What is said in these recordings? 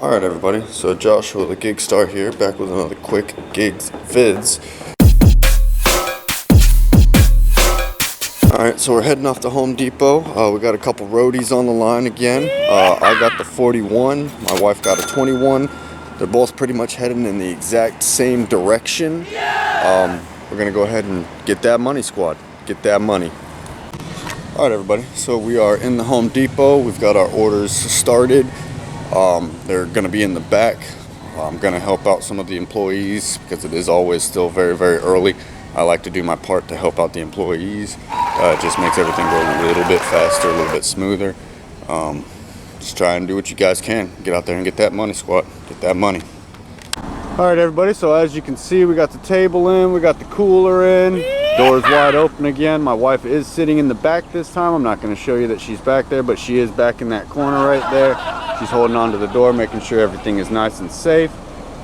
Alright everybody, so Joshua the Gig Star here, back with another quick gigs vids. Alright, so we're heading off to Home Depot. We got a couple roadies on the line again. I got the 41, my wife got a 21. They're both pretty much heading in the exact same direction. We're gonna go ahead and get that money, squad. Get that money. Alright everybody, so we are in the Home Depot. We've got our orders started. They're going to be in the back. I'm going to help out some of the employees because it is always still very, very early. I like to do my part to help out the employees. It just makes everything go a little bit faster, a little bit smoother. Just try and do what you guys can. Get out there and get that money, squad. Get that money. Alright everybody, so as you can see, we got the table in, we got the cooler in. Door's wide open again. My wife is sitting in the back this time. I'm not going to show you that she's back there, but she is back in that corner right there. She's holding on to the door, making sure everything is nice and safe.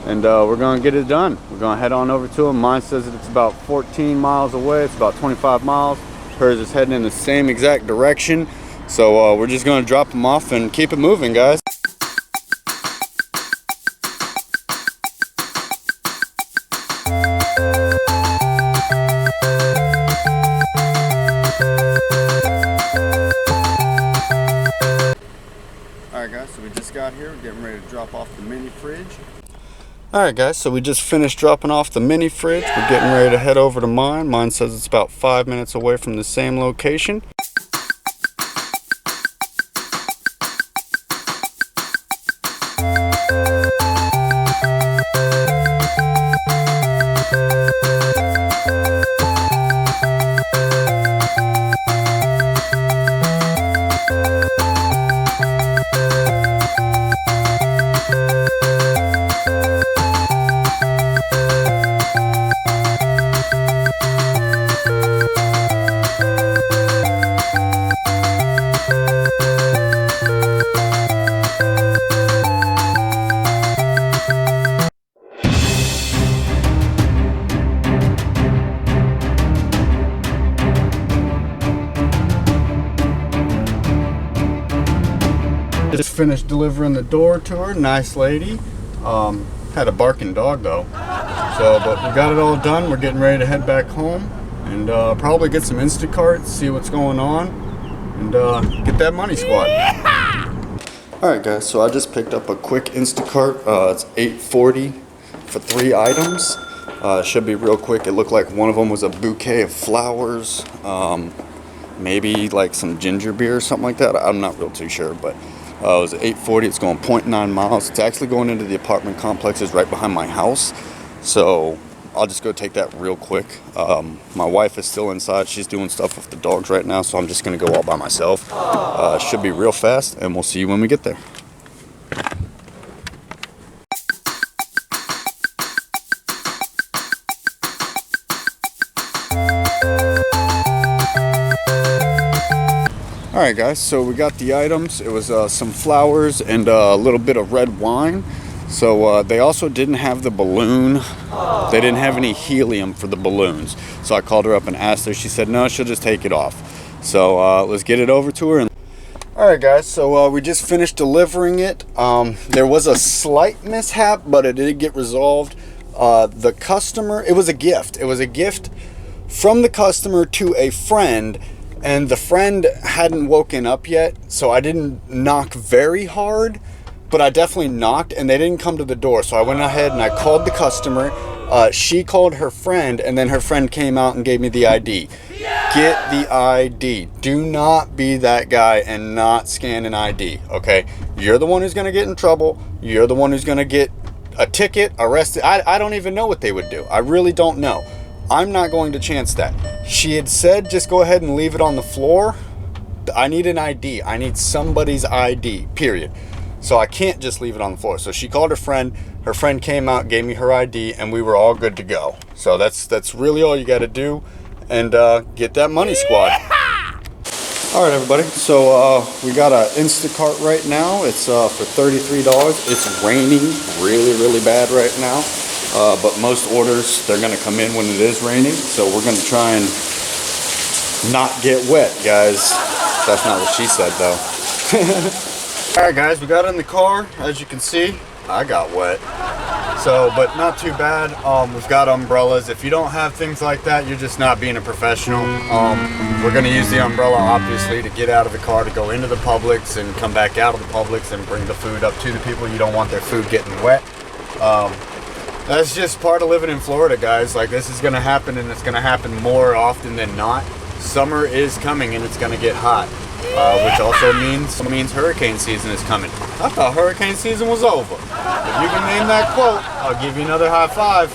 And we're going to get it done. We're going to head on over to them. Mine says that it's about 14 miles away. It's about 25 miles. Hers is heading in the same exact direction. So we're just going to drop them off and keep it moving, guys. Alright guys, so we just got here, we're getting ready to drop off the mini fridge. Alright guys, so we just finished dropping off the mini fridge. We're getting ready to head over to mine. Mine says it's about 5 minutes away from the same location. Just finished delivering the door to her. Nice lady. Had a barking dog though. But we got it all done. We're getting ready to head back home and probably get some Instacarts, see what's going on, and get that money, squad. Alright guys, so I just picked up a quick Instacart. It's $8.40 for 3 items. Should be real quick. It looked like one of them was a bouquet of flowers, maybe like some ginger beer or something like that. I'm not real too sure, but it was $8.40. It's going 0.9 miles. It's actually going into the apartment complexes right behind my house. So I'll just go take that real quick. My wife is still inside. She's doing stuff with the dogs right now, so I'm just going to go all by myself. Should be real fast, and we'll see you when we get there. Alright guys, so we got the items. It was some flowers and a little bit of red wine. So they also didn't have the balloon. They didn't have any helium for the balloons. So I called her up and asked her. She said no, she'll just take it off. So let's get it over to her. Alright guys, so we just finished delivering it. There was a slight mishap, but it did get resolved. The customer, it was a gift. It was a gift from the customer to a friend. And the friend hadn't woken up yet, so I didn't knock very hard, but I definitely knocked, and they didn't come to the door. So I went ahead and I called the customer. She called her friend, and then her friend came out and gave me the ID. Get the ID. Do not be that guy and not scan an ID, okay? You're the one who's going to get in trouble. You're the one who's going to get a ticket, arrested. I don't even know what they would do. I really don't know. I'm not going to chance that. She had said just go ahead and leave it on the floor. I need an ID. I need somebody's ID, period. So I can't just leave it on the floor. So she called her friend. Her friend came out, gave me her ID, and we were all good to go. So that's really all you got to do. And get that money, squad. Alright everybody, so we got an Instacart right now. It's for $33. It's raining really, really bad right now. But most orders, they're going to come in when it is raining. So we're going to try and not get wet, guys. That's not what she said, though. Alright guys, we got in the car. As you can see, I got wet. So, but not too bad. We've got umbrellas. If you don't have things like that, you're just not being a professional. We're gonna use the umbrella, obviously, to get out of the car, to go into the Publix and come back out of the Publix and bring the food up to the people. You don't want their food getting wet. That's just part of living in Florida, guys. Like, this is gonna happen, and it's gonna happen more often than not. Summer is coming, and it's gonna get hot. Which also means hurricane season is coming. I thought hurricane season was over. If you can name that quote, I'll give you another high five.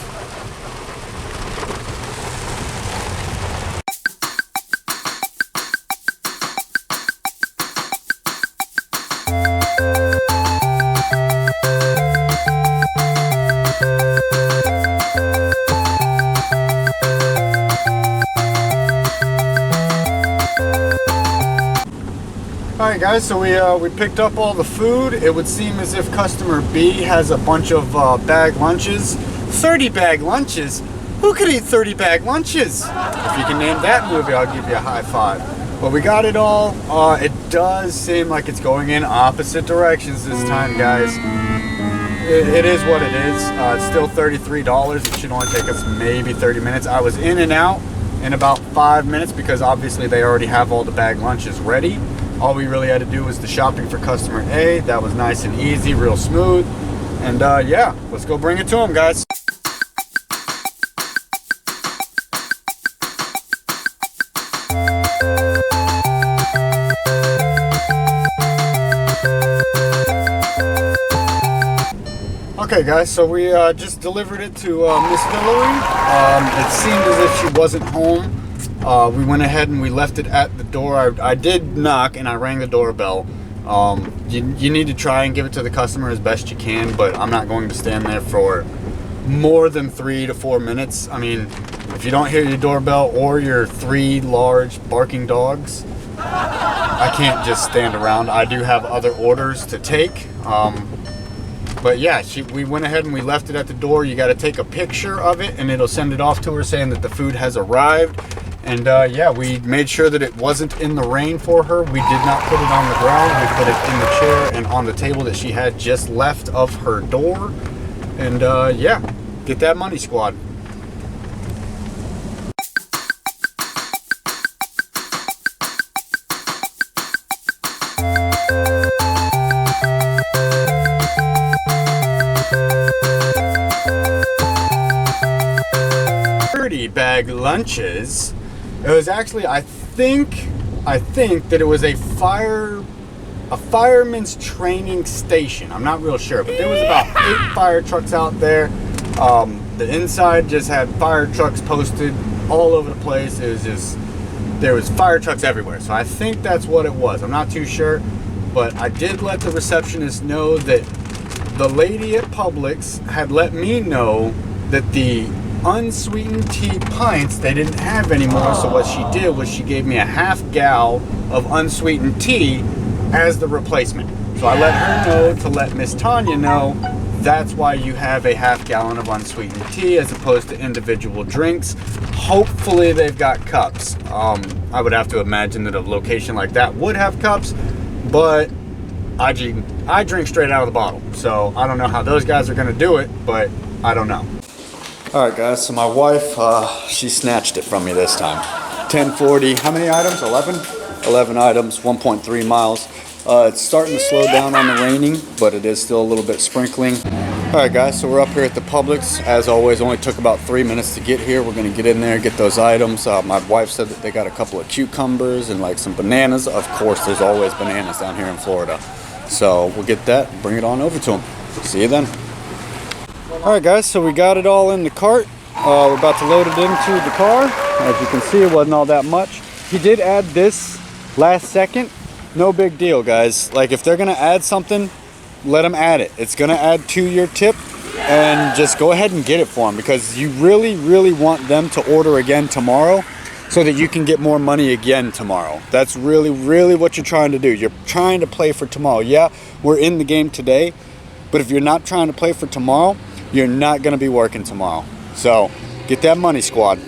Alright guys, so we picked up all the food. It would seem as if customer B has a bunch of bag lunches. 30 bag lunches? Who could eat 30 bag lunches? If you can name that movie, I'll give you a high five. But we got it all. It does seem like it's going in opposite directions this time, guys. It is what it is. It's still $33. It should only take us maybe 30 minutes. I was in and out in about 5 minutes because obviously they already have all the bag lunches ready. All we really had to do was the shopping for customer A. That was nice and easy, real smooth. And yeah, let's go bring it to them, guys. Okay guys, so we just delivered it to Miss Hillary. It seemed as if she wasn't home. We went ahead and we left it at the door. I did knock and I rang the doorbell. You need to try and give it to the customer as best you can, but I'm not going to stand there for more than 3 to 4 minutes. I mean, if you don't hear your doorbell or your 3 large barking dogs, I can't just stand around. I do have other orders to take. But yeah, we went ahead and we left it at the door. You got to take a picture of it and it'll send it off to her saying that the food has arrived. And yeah, we made sure that it wasn't in the rain for her. We did not put it on the ground. We put it in the chair and on the table that she had just left of her door. And yeah, get that money, squad. Bag lunches. It was actually, I think that it was a fireman's training station. I'm not real sure, but there was about 8 fire trucks out there. The inside just had fire trucks posted all over the place. It was just, there was fire trucks everywhere. So I think that's what it was. I'm not too sure, but I did let the receptionist know that the lady at Publix had let me know that the unsweetened tea pints they didn't have anymore. So what she did was she gave me a half gal of unsweetened tea as the replacement. So I let her know to let Miss Tanya know that's why you have a half gallon of unsweetened tea as opposed to individual drinks. Hopefully they've got cups. I would have to imagine that a location like that would have cups, but I drink straight out of the bottle. So I don't know how those guys are gonna do it, but I don't know. All right, guys, so my wife, she snatched it from me this time. 1040, how many items? 11? 11 items, 1.3 miles. It's starting to slow down on the raining, but it is still a little bit sprinkling. All right, guys, so we're up here at the Publix. As always, only took about 3 minutes to get here. We're gonna get in there, get those items. My wife said that they got a couple of cucumbers and like some bananas. Of course, there's always bananas down here in Florida. So we'll get that, bring it on over to them. See you then. Alright guys, so we got it all in the cart. We're about to load it into the car. As you can see, it wasn't all that much. He did add this last second. No big deal, guys. Like, if they're gonna add something, let them add it. It's gonna add to your tip, and just go ahead and get it for them, because you really want them to order again tomorrow so that you can get more money again tomorrow. That's really what you're trying to do. You're trying to play for tomorrow. Yeah, we're in the game today, but if you're not trying to play for tomorrow, you're not going to be working tomorrow. So get that money, squad.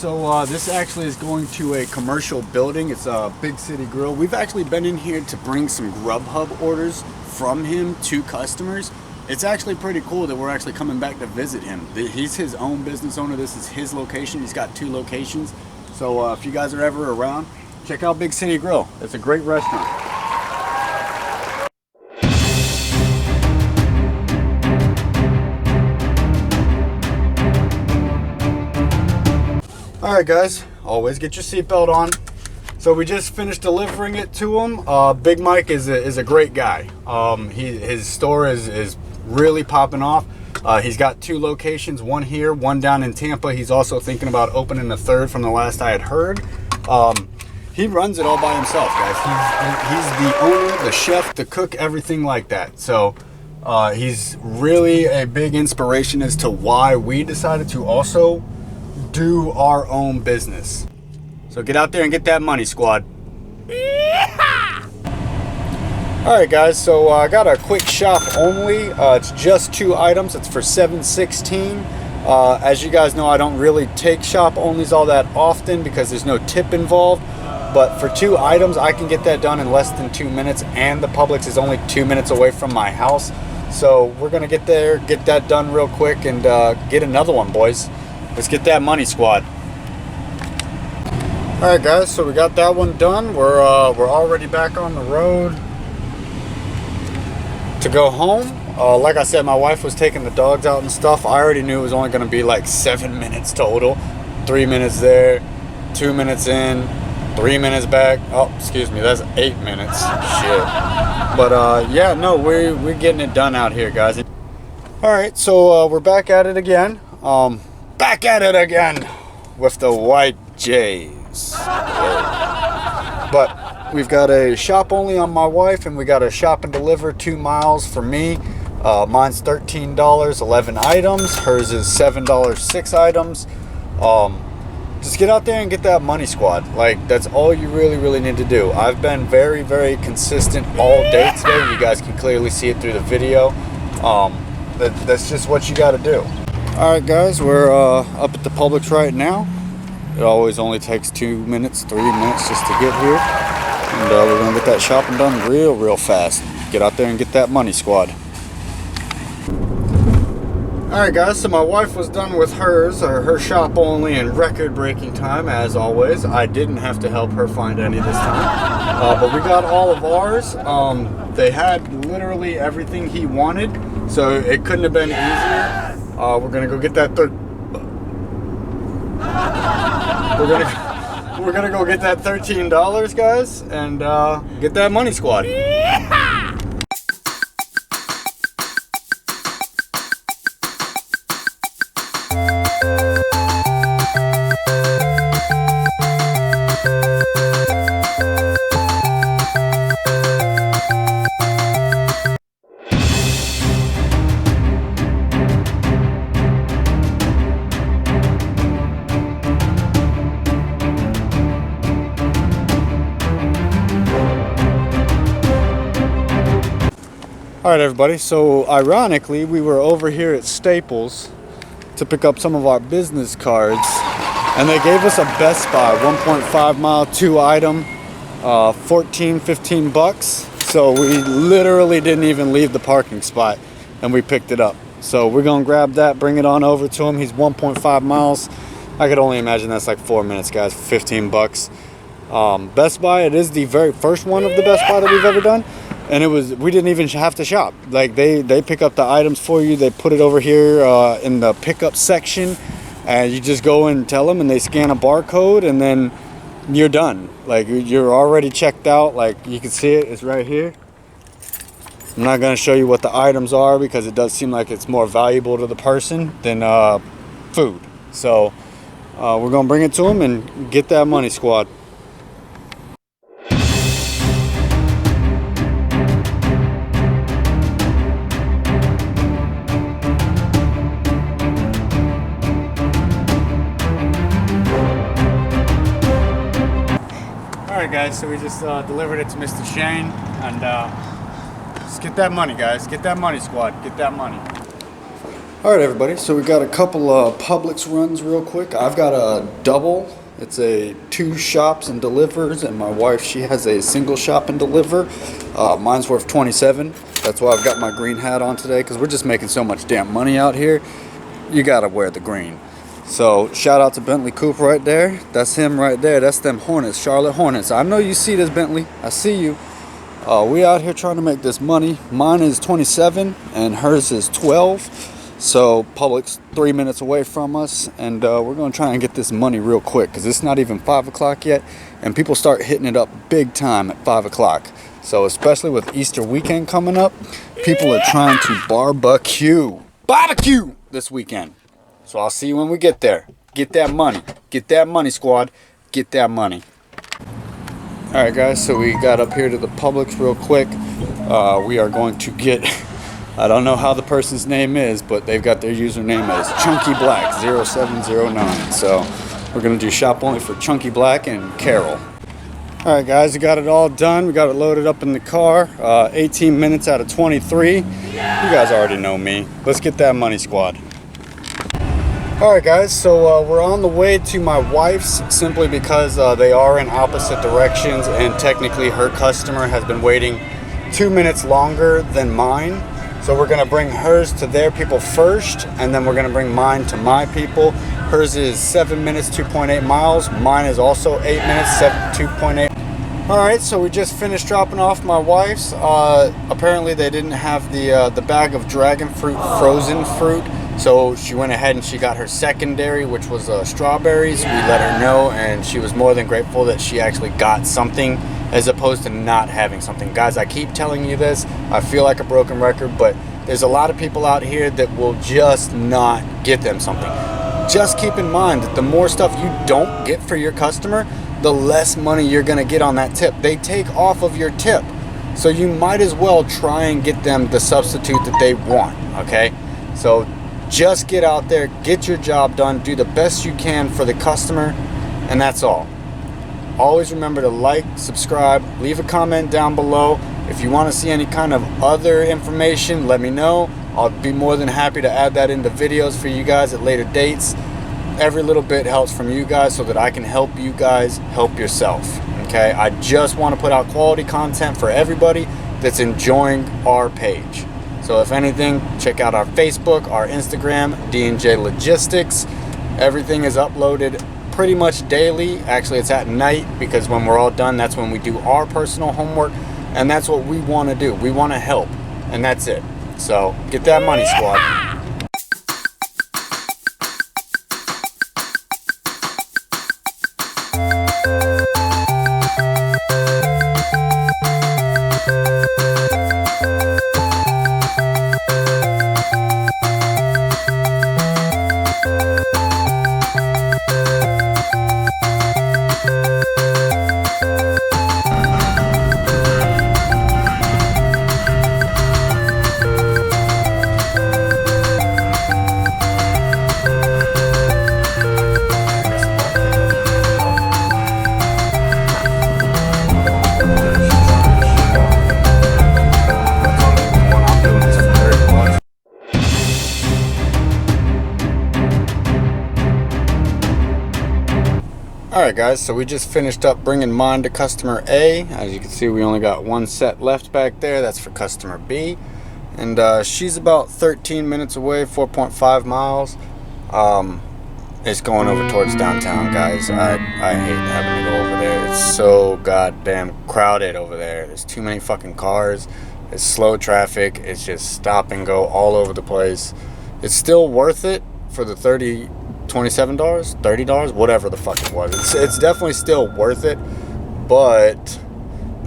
so this actually is going to a commercial building. It's a Big City Grill. We've actually been in here to bring some Grubhub orders from him to customers. It's actually pretty cool that we're actually coming back to visit him. He's his own business owner. This is his location. He's got 2 locations. So if you guys are ever around, check out Big City Grill. It's a great restaurant. Alright guys, always get your seatbelt on. So we just finished delivering it to him. Big Mike is a great guy. His store is really popping off. He's got 2 locations, one here, one down in Tampa. He's also thinking about opening a 3rd from the last I had heard. He runs it all by himself, guys. He's the owner, the chef, the cook, everything like that. So he's really a big inspiration as to why we decided to also do our own business. So get out there and get that money, squad. Alright guys, so I got a quick shop only. It's just 2 items. It's for $7.16. As you guys know, I don't really take shop onlys all that often because there's no tip involved. But for 2 items, I can get that done in less than 2 minutes, and the Publix is only 2 minutes away from my house. So we're gonna get there, get that done real quick, and get another one, boys. Let's get that money, squad. Alright guys, so we got that one done. We're already back on the road to go home. Like I said, my wife was taking the dogs out and stuff. I already knew it was only going to be like 7 minutes total. 3 minutes there, 2 minutes in, 3 minutes back. Oh, excuse me, that's 8 minutes. Shit. But yeah, no, we're getting it done out here, guys. Alright, so we're back at it again. Back at it again with the white J's. Yeah. But we've got a shop only on my wife, and we got a shop and deliver 2 miles for me. Mine's $13, 11 items. Hers is $7, 6 items. Just get out there and get that money, squad. Like, that's all you really need to do. I've been very consistent all day today. You guys can clearly see it through the video. That's just what you got to do. Alright guys, we're up at the Publix right now. It always only takes 2 minutes, 3 minutes just to get here. And we're going to get that shopping done real fast. Get out there and get that money, squad. Alright guys, so my wife was done with hers, or her shop only, in record-breaking time, as always. I didn't have to help her find any this time. But we got all of ours. They had literally everything he wanted, so it couldn't have been easier. We're gonna go get that we're gonna go get that $13, guys, and get that money, squad. Alright everybody, so ironically we were over here at Staples to pick up some of our business cards, and they gave us a Best Buy 1.5 mile 2 item, 15 bucks. So we literally didn't even leave the parking spot and we picked it up. So we're gonna grab that, bring it on over to him. He's 1.5 miles. I could only imagine that's like 4 minutes, guys, for 15 bucks. Best Buy, it is the very first one of the Best Buy that we've ever done. And we didn't even have to shop. Like they pick up the items for you. They put it over here in the pickup section, and you just go and tell them, and they scan a barcode, and then you're done. Like, you're already checked out. Like, you can see it, it's right here. I'm not gonna show you what the items are because it does seem like it's more valuable to the person than food. So we're gonna bring it to them and get that money, squad. Alright guys, so we just delivered it to Mr. Shane, and just get that money, guys. Get that money, squad. Get that money. Alright everybody, so we got a couple of Publix runs real quick. I've got a double. It's a 2 shops and delivers, and my wife, she has a single shop and deliver. Mine's worth 27. That's why I've got my green hat on today, because we're just making so much damn money out here. You gotta wear the green. So shout out to Bentley Coupe right there. That's him right there. That's them Hornets, Charlotte Hornets. I know you see this, Bentley. I see you. We out here trying to make this money. Mine is 27 and hers is 12. So Publix 3 minutes away from us, and we're gonna try and get this money real quick, because it's not even 5 o'clock yet, and people start hitting it up big time at 5 o'clock. So especially with Easter weekend coming up, people are trying to barbecue this weekend. So I'll see you when we get there. Get that money, squad. Get that money. All right, guys. So we got up here to the Publix real quick. We are going to get. I don't know how the person's name is, but they've got their username as Chunky Black 0709. So we're gonna do shop only for Chunky Black and Carol. All right, guys, we got it all done. We got it loaded up in the car. 18 minutes out of 23. You guys already know me. Let's get that money, squad. All right, guys, so we're on the way to my wife's, simply because they are in opposite directions, and technically her customer has been waiting 2 minutes longer than mine. So we're gonna bring hers to their people first, and then we're gonna bring mine to my people. Hers is 7 minutes, 2.8 miles. Mine is also 8 minutes, 2.8. All right, so we just finished dropping off my wife's. Apparently they didn't have the bag of dragon fruit, frozen fruit. So she went ahead and she got her secondary, which was strawberries. We let her know, and she was more than grateful that she actually got something, as opposed to not having something. Guys, I keep telling you this. I feel like a broken record, but there's a lot of people out here that will just not get them something. Just keep in mind that the more stuff you don't get for your customer, the less money you're gonna get on that tip. They take off of your tip. So you might as well try and get them the substitute that they want, okay? So just get out there, get your job done, do the best you can for the customer, and that's all. Always remember to like, subscribe, leave a comment down below. If you want to see any kind of other information, let me know. I'll be more than happy to add that into videos for you guys at later dates. Every little bit helps from you guys, so that I can help you guys help yourself. Okay, I just want to put out quality content for everybody that's enjoying our page. So if anything, check out our Facebook, our Instagram, D&J Logistics. Everything is uploaded pretty much daily. Actually, it's at night, because when we're all done, that's when we do our personal homework, and that's what we want to do. We want to help, and that's it. So get that money, squad. Alright guys, so we just finished up bringing mine to customer A. As you can see, we only got one set left back there. That's for customer B. And she's about 13 minutes away, 4.5 miles. It's going over towards downtown, guys. I hate having to go over there. It's so goddamn crowded over there. There's too many fucking cars. It's slow traffic. It's just stop and go all over the place. It's still worth it for the $27, $30, whatever the fuck it was. It's definitely still worth it, but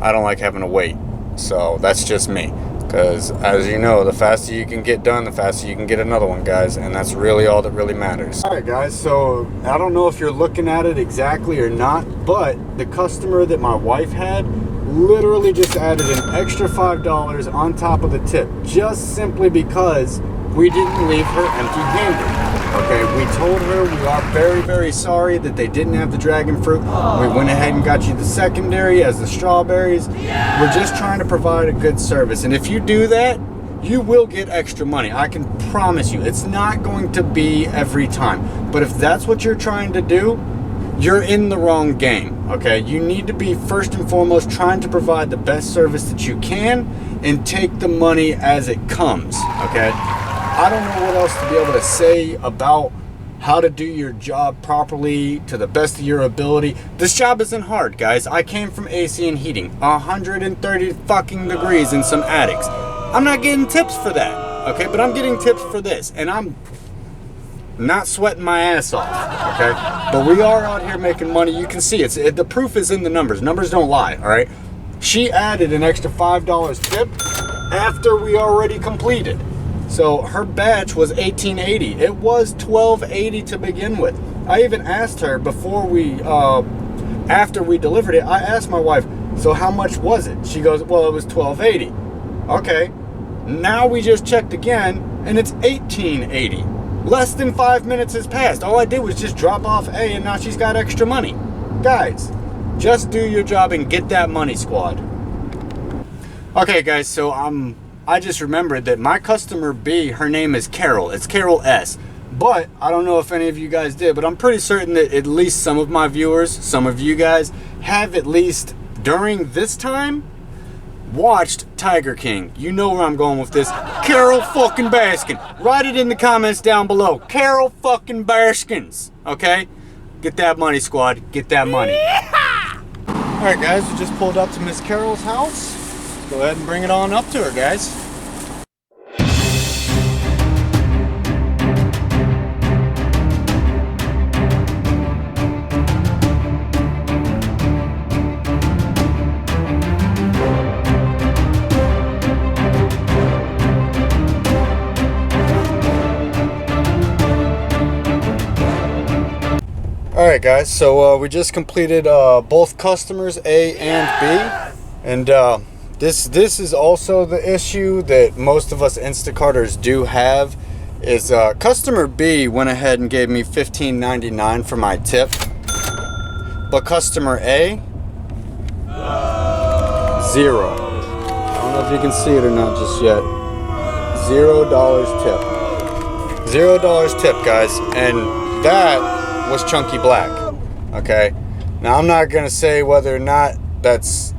I don't like having to wait. So that's just me, because as you know, the faster you can get done, the faster you can get another one, guys, and that's really all that really matters. All right, guys, so I don't know if you're looking at it exactly or not, but the customer that my wife had literally just added an extra $5 on top of the tip, just simply because we didn't leave her empty-handed. Okay, we told her we are very, very sorry that they didn't have the dragon fruit. We went ahead and got you the secondary as the strawberries. We're just trying to provide a good service. And if you do that, you will get extra money. I can promise you. It's not going to be every time. But if that's what you're trying to do, you're in the wrong game, okay? You need to be, first and foremost, trying to provide the best service that you can and take the money as it comes, okay? I don't know what else to be able to say about how to do your job properly to the best of your ability. This job isn't hard, guys. I came from AC and heating, 130 fucking degrees in some attics. I'm not getting tips for that, okay? But I'm getting tips for this, and I'm not sweating my ass off, okay? But we are out here making money. You can see the proof is in the numbers. Numbers don't lie, all right? She added an extra $5 tip after we already completed. So her batch was $18.80. It was $12.80 to begin with. I even asked her before after we delivered it, I asked my wife, so how much was it? She goes, well, it was $12.80. Okay, now we just checked again, and it's $18.80. Less than 5 minutes has passed. All I did was just drop off A, and now she's got extra money. Guys, just do your job and get that money, squad. Okay, guys, so I just remembered that my customer B, her name is Carol. It's Carol S. But I don't know if any of you guys did, but I'm pretty certain that at least some of my viewers, some of you guys, have at least during this time watched Tiger King. You know where I'm going with this. Carol fucking Baskin. Write it in the comments down below. Carol fucking Baskins. Okay? Get that money, squad. Get that money. Yeah! Alright, guys. We just pulled up to Miss Carol's house. Let's go ahead and bring it on up to her, guys. Alright guys, so we just completed both customers A and B, and this is also the issue that most of us Instacarters do have, is customer B went ahead and gave me $15.99 for my tip, but customer A, zero. I don't know if you can see it or not just yet. $0 tip. $0 tip, guys, and that was Chunky Black. Okay, now I'm not gonna say whether or not that's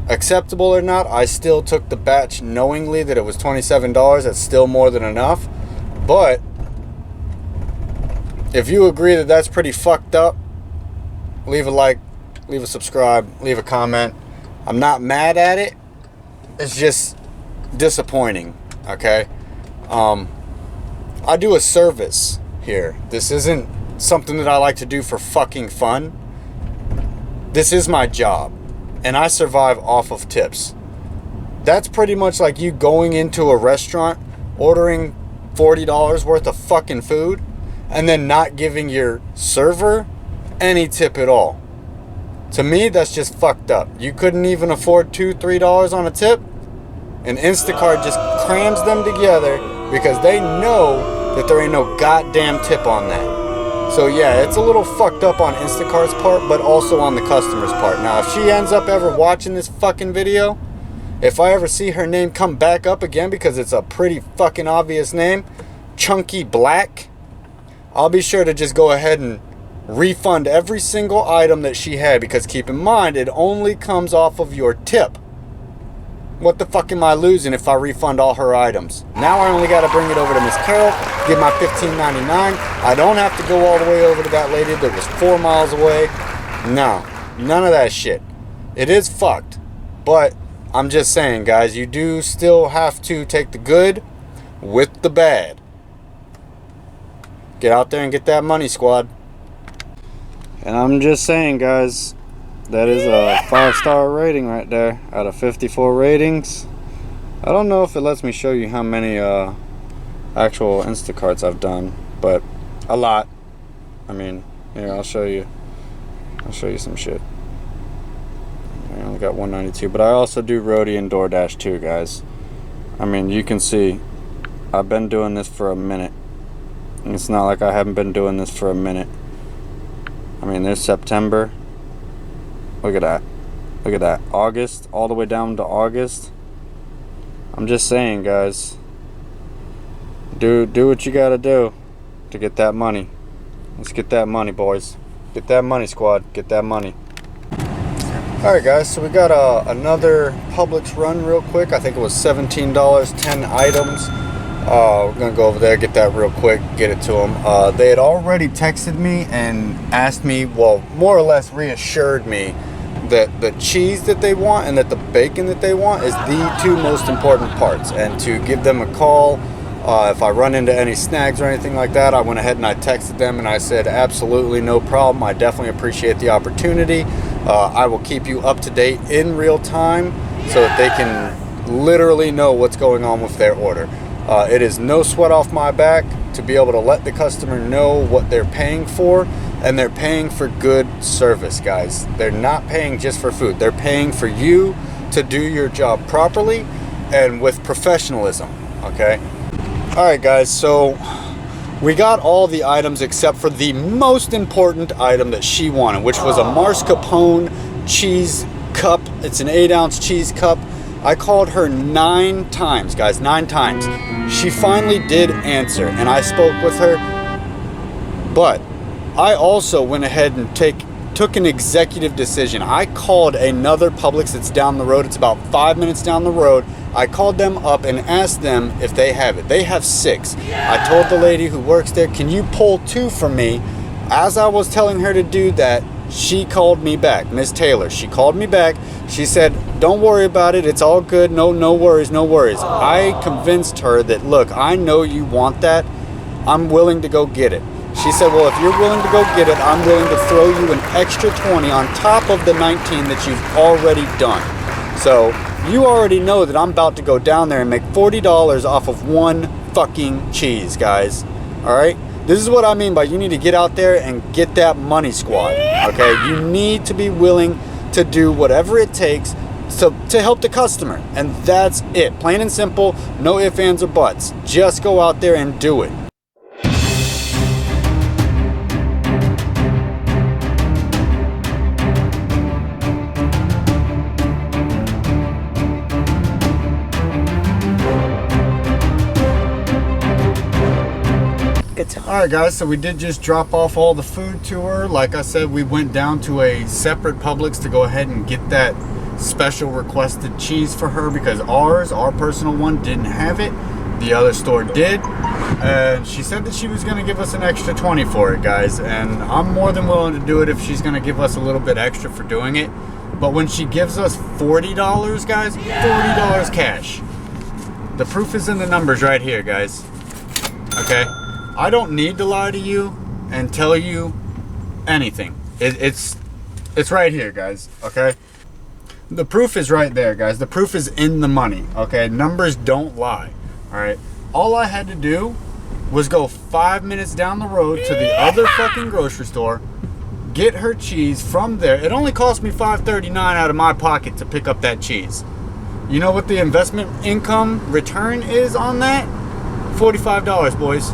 acceptable or not. I still took the batch knowingly that it was $27. That's still more than enough, but if you agree that that's pretty fucked up, leave a like, leave a subscribe, leave a comment. I'm not mad at it, it's just disappointing. Okay, I do a service here. This isn't something that I like to do for fucking fun. This is my job, and I survive off of tips. That's pretty much like you going into a restaurant, ordering $40 worth of fucking food, and then not giving your server any tip at all. To me, that's just fucked up. You couldn't even afford $2, $3 on a tip, and Instacart just crams them together because they know that there ain't no goddamn tip on that. So yeah, it's a little fucked up on Instacart's part, but also on the customer's part. Now, if she ends up ever watching this fucking video, if I ever see her name come back up again, because it's a pretty fucking obvious name, Chunky Black, I'll be sure to just go ahead and refund every single item that she had, because keep in mind, it only comes off of your tip. What the fuck am I losing if I refund all her items? Now I only got to bring it over to Miss Carol, get my $15.99. I don't have to go all the way over to that lady that was 4 miles away. No, none of that shit. It is fucked, but I'm just saying, guys, you do still have to take the good with the bad. Get out there and get that money, squad. And I'm just saying, guys, that is a 5-star rating right there out of 54 ratings. I don't know if it lets me show you how many actual Instacarts I've done, but a lot. I mean, here, I'll show you some shit. I only got 192, but I also do Roadie and DoorDash too, guys. I mean, you can see I've been doing this for a minute. It's not like I haven't been doing this for a minute. I mean, there's September. Look at that. Look at that. August, all the way down to August. I'm just saying, guys, Do what you gotta do to get that money. Let's get that money, boys. Get that money, squad. Get that money. Alright guys, so we got another Publix run real quick. I think it was $17, 10 items. We're gonna go over there, get that real quick, get it to them. They had already texted me and asked me, well, more or less reassured me that the cheese that they want and that the bacon that they want is the two most important parts, and to give them a call if I run into any snags or anything like that. I went ahead and I texted them and I said, absolutely no problem. I definitely appreciate the opportunity. I will keep you up to date in real time so that they can literally know what's going on with their order. It is no sweat off my back to be able to let the customer know what they're paying for, and they're paying for good service, guys. They're not paying just for food. They're paying for you to do your job properly and with professionalism, okay? All right, guys, so we got all the items except for the most important item that she wanted, which was a mascarpone cheese cup. It's an 8-ounce cheese cup. I called her 9 times, guys, 9 times. She finally did answer, and I spoke with her. But I also went ahead and took an executive decision. I called another Publix that's down the road. It's about 5 minutes down the road. I called them up and asked them if they have it. They have 6. I told the lady who works there, can you pull 2 for me? As I was telling her to do that, she called me back, Miss Taylor. She called me back. She said, don't worry about it. It's all good. No worries, no worries. I convinced her that, look, I know you want that. I'm willing to go get it. She said, well, if you're willing to go get it, I'm willing to throw you an extra 20 on top of the 19 that you've already done. So you already know that I'm about to go down there and make $40 off of one fucking cheese, guys. All right? This is what I mean by you need to get out there and get that money, squad. Okay? You need to be willing to do whatever it takes to help the customer. And that's it. Plain and simple. No ifs, ands, or buts. Just go out there and do it. Alright guys, so we did just drop off all the food to her. Like I said, we went down to a separate Publix to go ahead and get that special requested cheese for her, because our personal one didn't have it. The other store did. And she said that she was going to give us an extra 20 for it, guys. And I'm more than willing to do it if she's going to give us a little bit extra for doing it. But when she gives us $40, guys, $40 cash. The proof is in the numbers right here, guys. Okay? I don't need to lie to you and tell you anything. It's right here, guys, okay? The proof is right there, guys. The proof is in the money, okay? Numbers don't lie, all right? All I had to do was go 5 minutes down the road to the other fucking grocery store, get her cheese from there. It only cost me $5.39 out of my pocket to pick up that cheese. You know what the investment income return is on that? $45, boys.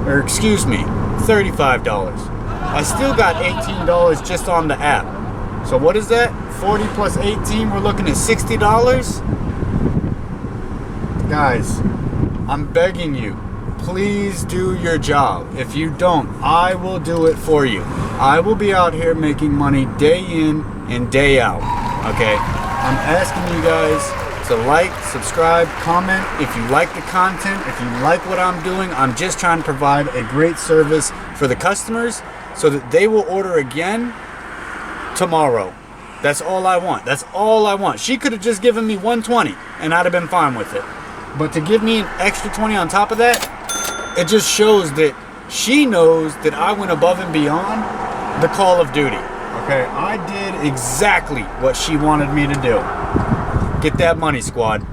Or excuse me, $35. I still got $18 just on the app. So what is that? 40 plus 18, we're looking at $60. Guys, I'm begging you, please do your job. If you don't, I will do it for you. I will be out here making money day in and day out. Okay? I'm asking you guys to like, subscribe, comment if you like the content, if you like what I'm doing. I'm just trying to provide a great service for the customers so that they will order again tomorrow. That's all I want. That's all I want. She could have just given me 120 and I'd have been fine with it. But to give me an extra 20 on top of that, it just shows that she knows that I went above and beyond the call of duty. Okay, I did exactly what she wanted me to do. Get that money, squad.